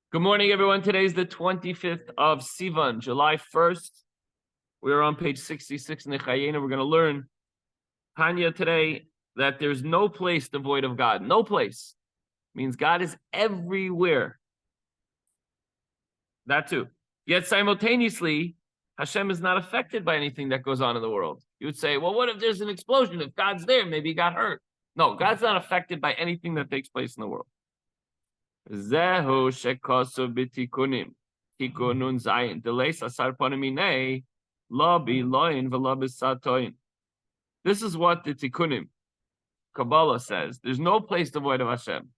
Good morning, everyone. Today is the 25th of Sivan, July 1st. We're on page 66 in the Chayena. We're going to learn Tanya today that there's no place devoid of God. No place. Means God is everywhere. That too. Yet simultaneously, Hashem is not affected by anything that goes on in the world. You would say, well, what if there's an explosion? If God's there, maybe he got hurt. No, God's not affected by anything that takes place in the world. Zehu shekosu bitikunim tikunun zayin delays asar panamine labi loin velabisatoin. This is what the tikunim Kabbalah says. There's no place devoid of Hashem.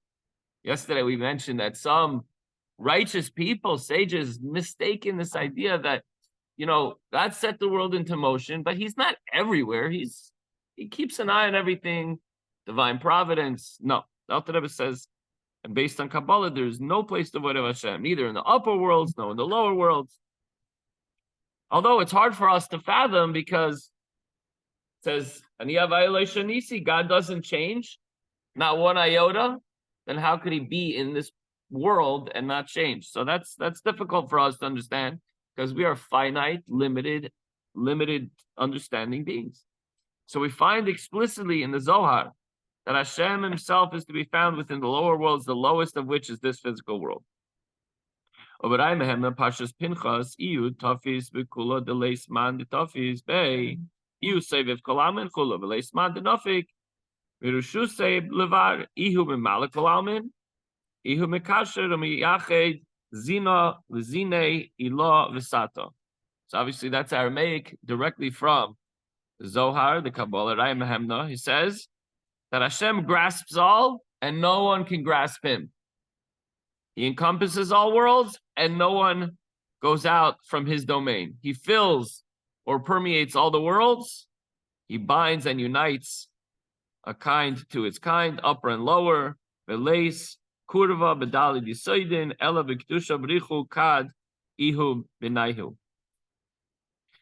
Yesterday we mentioned that some righteous people, sages, mistaken this idea that God set the world into motion, but He's not everywhere. He keeps an eye on everything. Divine providence. No, the Alter Rebbe says. And based on Kabbalah, there's no place devoid of Hashem, neither in the upper worlds, nor in the lower worlds. Although it's hard for us to fathom because it says, God doesn't change, not one iota, then how could he be in this world and not change? So that's difficult for us to understand because we are finite, limited understanding beings. So we find explicitly in the Zohar that Hashem himself is to be found within the lower worlds, the lowest of which is this physical world. Pashas Pinchas, Iu, Tafis, Bikula, Delays Man, the Tafis, Bay, Iu, Seviv Kalaman, Kula, Delays Man, the Nofik, Virushu Seb, Levar, Ihu, Mimala Kalaman, Ihu, Mikasher, Miyached, Zina, Zine, Ila, Visato. So obviously that's Aramaic directly from Zohar, the Kabbalah, Raya Mehemna. He says that Hashem grasps all and no one can grasp him. He encompasses all worlds and no one goes out from his domain. He fills or permeates all the worlds. He binds and unites a kind to its kind, upper and lower. Veleis, kurva, bedali disoidin, ela b'kedusha b'richu, kad, ihu, b'naihu.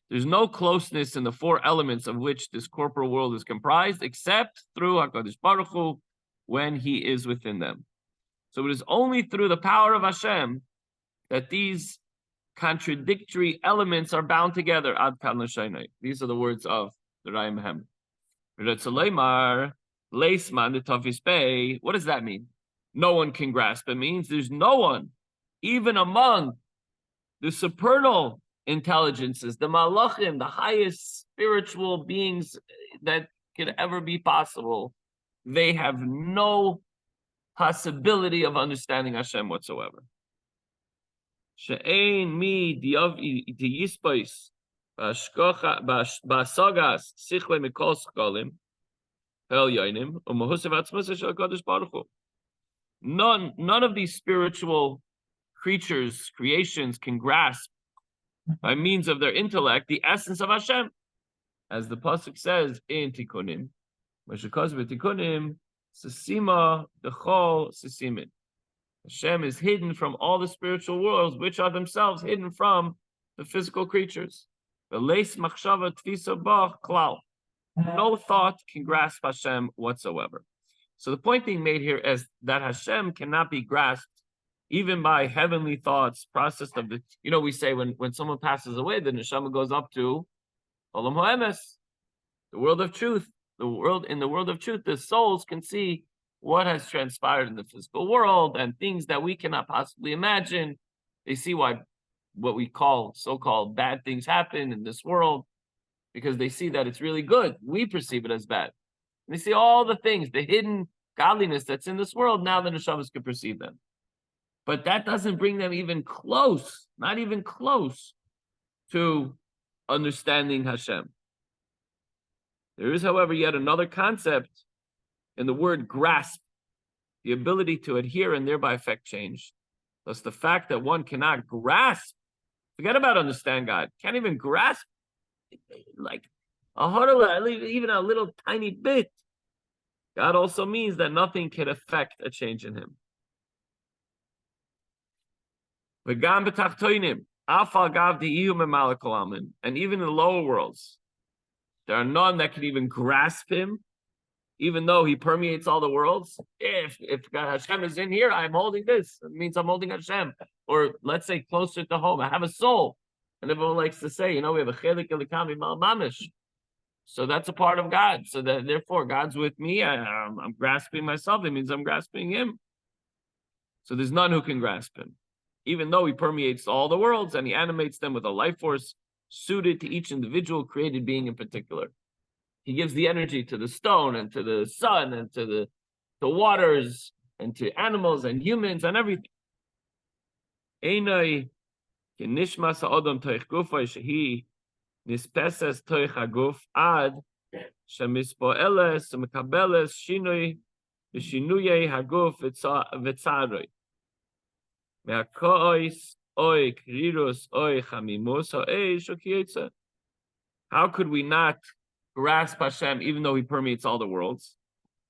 There's no closeness in the four elements of which this corporal world is comprised, except through HaKadosh Baruch Hu, when He is within them. So it is only through the power of Hashem that these contradictory elements are bound together. Ad kan l'shaynai. These are the words of the Raya Mehem. What does that mean? No one can grasp. It means there's no one, even among the supernal intelligences, the malachim, the highest spiritual beings that could ever be possible, they have no possibility of understanding Hashem whatsoever. She'ein mi diyispais ba'sagas sichle mikol schkalim hel yoinim u'mahusav atzmasa shel HaKadosh Baruch Hu. None of these spiritual creatures, creations can grasp by means of their intellect the essence of Hashem. As the pasuk says in Tikunim, Tikunim, Sisima Dechol Sisimin. Hashem is hidden from all the spiritual worlds, which are themselves hidden from the physical creatures. No thought can grasp Hashem whatsoever. So the point being made here is that Hashem cannot be grasped even by heavenly thoughts, processed of the, we say when someone passes away, the neshama goes up to Olam Ha'emes, the world of truth. In the world of truth, the souls can see what has transpired in the physical world and things that we cannot possibly imagine. They see why what we call so-called bad things happen in this world, because they see that it's really good. We perceive it as bad. And they see all the things, the hidden godliness that's in this world, now the neshamas can perceive them. But that doesn't bring them even close, not even close to understanding Hashem. There is, however, yet another concept in the word grasp, the ability to adhere and thereby affect change. Thus, the fact that one cannot grasp, forget about understand God, can't even grasp like a huddle, even a little tiny bit. God also means that nothing can affect a change in him. And even in the lower worlds, there are none that can even grasp him, even though he permeates all the worlds. If Hashem is in here, I'm holding this. It means I'm holding Hashem. or let's say closer to home. I have a soul. And everyone likes to say, we have a chelik elikami mal mamish. So that's a part of God. So that therefore God's with me. I'm grasping myself. It means I'm grasping him. So there's none who can grasp him, even though he permeates all the worlds and he animates them with a life force suited to each individual created being in particular. He gives the energy to the stone and to the sun and to the waters and to animals and humans and everything. Einai kenishmas ha'odam toich gufay shehi nispeses toich haguf ad shemispoeles mekabeles shinui v'shinuyei haguf v'tzaroi me'akois oi krirus oi chamimus ha'eish ukiyetza. How could we not grasp Hashem even though he permeates all the worlds?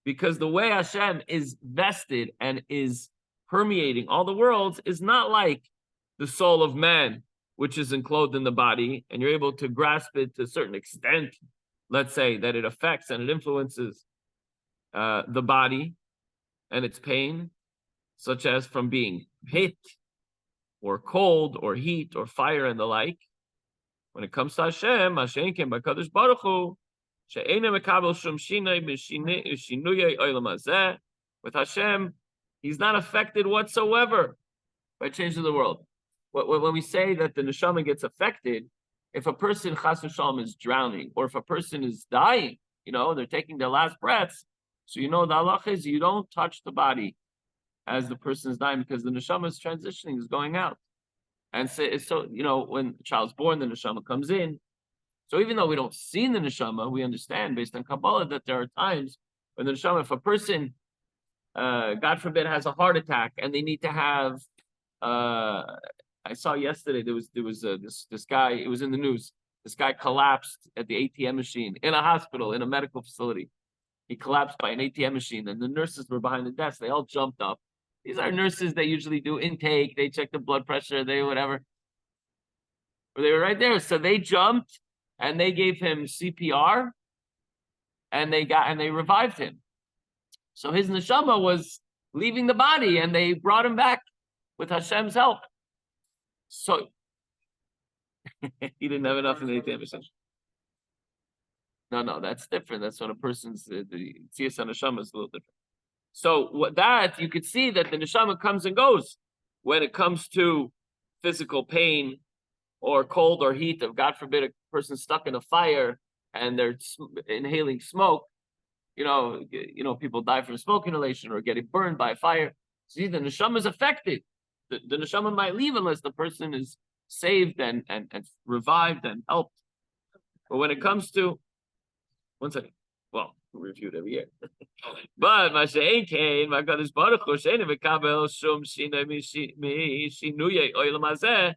Because the way Hashem is vested and is permeating all the worlds is not like the soul of man, which is enclosed in the body, and you're able to grasp it to a certain extent, let's say, that it affects and it influences the body and its pain, such as from being hit or cold or heat or fire and the like. When it comes to Hashem, Hashem came by Kadosh Baruch Hu, with Hashem, he's not affected whatsoever by change of the world. When we say that the neshama gets affected, if a person chas v'shalom is drowning, or if a person is dying, they're taking their last breaths, so the halach is you don't touch the body as the person is dying because the neshama is transitioning, is going out. And so when the child's born, the neshama comes in. So even though we don't see the neshama, we understand based on Kabbalah that there are times when the neshama, if a person, God forbid, has a heart attack and they need to have, I saw yesterday there was this guy. It was in the news. This guy collapsed at the ATM machine in a hospital, in a medical facility. He collapsed by an ATM machine, and the nurses were behind the desk. They all jumped up. These are nurses that usually do intake. They check the blood pressure. They whatever. But they were right there, so they jumped. And they gave him CPR, and they revived him. So his neshama was leaving the body, and they brought him back with Hashem's help. So he didn't have enough in the ATM machine. No, that's different. That's when a person's the tziyas neshama is a little different. So that you could see that the neshama comes and goes when it comes to physical pain or cold or heat. If God forbid a person stuck in a fire and they're inhaling smoke, people die from smoke inhalation or getting burned by fire. See, the neshama is affected. The neshama might leave unless the person is saved and revived and helped. But when it comes to, one second, well, we review it every year. But Mashain came, my God is Baruch Hu, Shein v'kabel shum shinoi mishinuyei olam hazeh.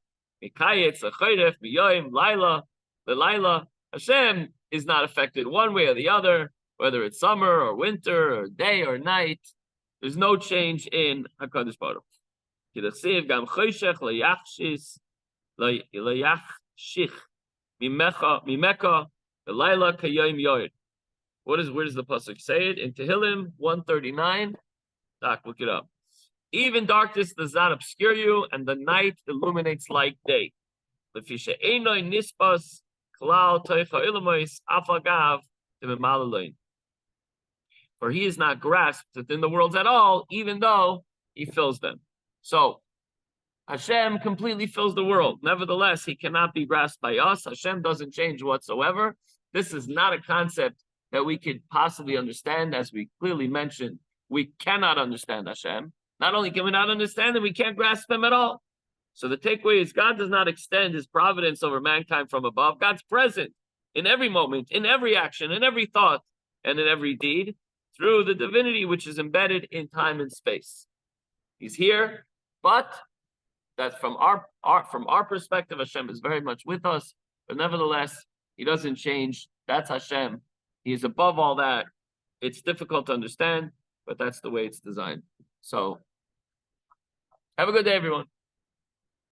Hashem is not affected one way or the other, whether it's summer or winter or day or night. There's no change in HaKadosh Baruch Hu. Where does the pasuk say it? In Tehillim 139. Doc, look it up. Even darkness does not obscure you, and the night illuminates like day. For he is not grasped within the worlds at all, even though he fills them. So Hashem completely fills the world. Nevertheless, he cannot be grasped by us. Hashem doesn't change whatsoever. This is not a concept that we could possibly understand. As we clearly mentioned, we cannot understand Hashem. Not only can we not understand him, we can't grasp him at all. So the takeaway is God does not extend his providence over mankind from above. God's present in every moment, in every action, in every thought, and in every deed through the divinity which is embedded in time and space. He's here, but that's from our perspective, Hashem is very much with us. But nevertheless, he doesn't change. That's Hashem. He is above all that. It's difficult to understand, but that's the way it's designed. So have a good day, everyone.